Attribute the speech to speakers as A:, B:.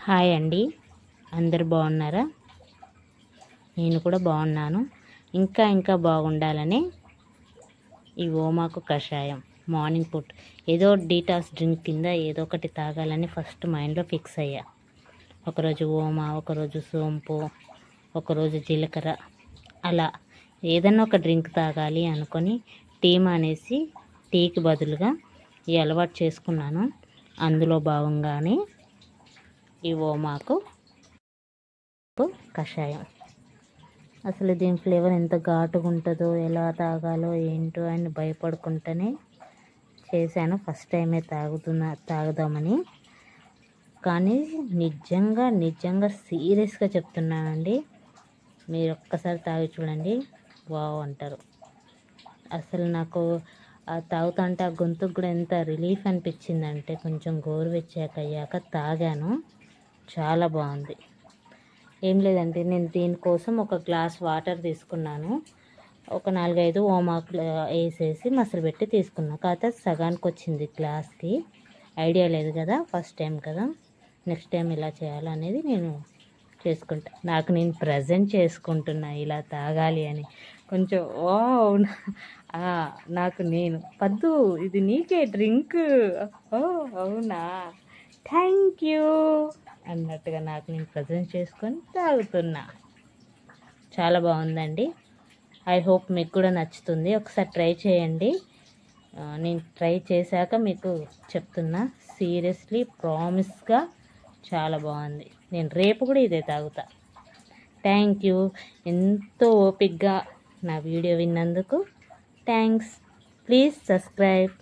A: Hi అండి, అందరు బాగున్నారా? నేను కూడా బాగున్నాను. ఇంకా బాగుండాలని ఈ ఓమాకు కషాయం మార్నింగ్ పూట ఏదో డీటాక్స్ డ్రింక్ కింద ఏదో ఒకటి తాగాలని ఫస్ట్ మైండ్లో ఫిక్స్ అయ్యా. ఒకరోజు ఓమా, ఒకరోజు సోంపు, ఒకరోజు జీలకర్ర, అలా ఏదన్నా ఒక డ్రింక్ తాగాలి అనుకొని టీ మానేసి టీకి బదులుగా ఈ అలవాటు చేసుకున్నాను. అందులో భాగంగానే ఈ ఓమాకు కషాయం. అసలు దీని ఫ్లేవర్ ఎంత ఘాటుగా ఉంటుందో, ఎలా తాగాలో ఏంటో అని భయపడుకుంటూనే చేశాను. ఫస్ట్ టైమే తాగుదామని. కానీ నిజంగా సీరియస్గా చెప్తున్నానండి, మీరు ఒక్కసారి తాగి చూడండి, వావ్ అంటారు. అసలు నాకు తాగుతుంటే ఆ గొంతుకు కూడా ఎంత రిలీఫ్ అనిపించిందంటే, కొంచెం గోరువెచ్చాక తాగాను, చాలా బాగుంది. ఏం లేదండి, నేను దీనికోసం ఒక గ్లాస్ వాటర్ తీసుకున్నాను. ఒక 4-5 ఓమాకులు వేసేసి మసలుపెట్టి తీసుకున్నాను. కాకపోతే సగానికి వచ్చింది గ్లాస్కి. ఐడియా లేదు కదా, ఫస్ట్ టైం కదా. నెక్స్ట్ టైం ఇలా చేయాలనేది నేను చేసుకుంటా. నాకు నేను ప్రజెంట్ చేసుకుంటున్నా ఇలా తాగాలి అని. కొంచెం నాకు నేను పద్దు ఇది నీకే డ్రింక్, ఓ అవునా, థ్యాంక్ యూ అన్నట్టుగా నాకు నేను ప్రజెంట్ చేసుకొని తాగుతున్నా. చాలా బాగుందండి. ఐ హోప్ మీకు కూడా నచ్చుతుంది. ఒకసారి ట్రై చేయండి. నేను ట్రై చేశాక మీకు చెప్తున్నా, సీరియస్లీ ప్రామిస్గా చాలా బాగుంది. నేను రేపు కూడా ఇదే తాగుతా. Thank you. ఎంతో ఓపికగా నా వీడియో విన్నందుకు థ్యాంక్స్. Please subscribe.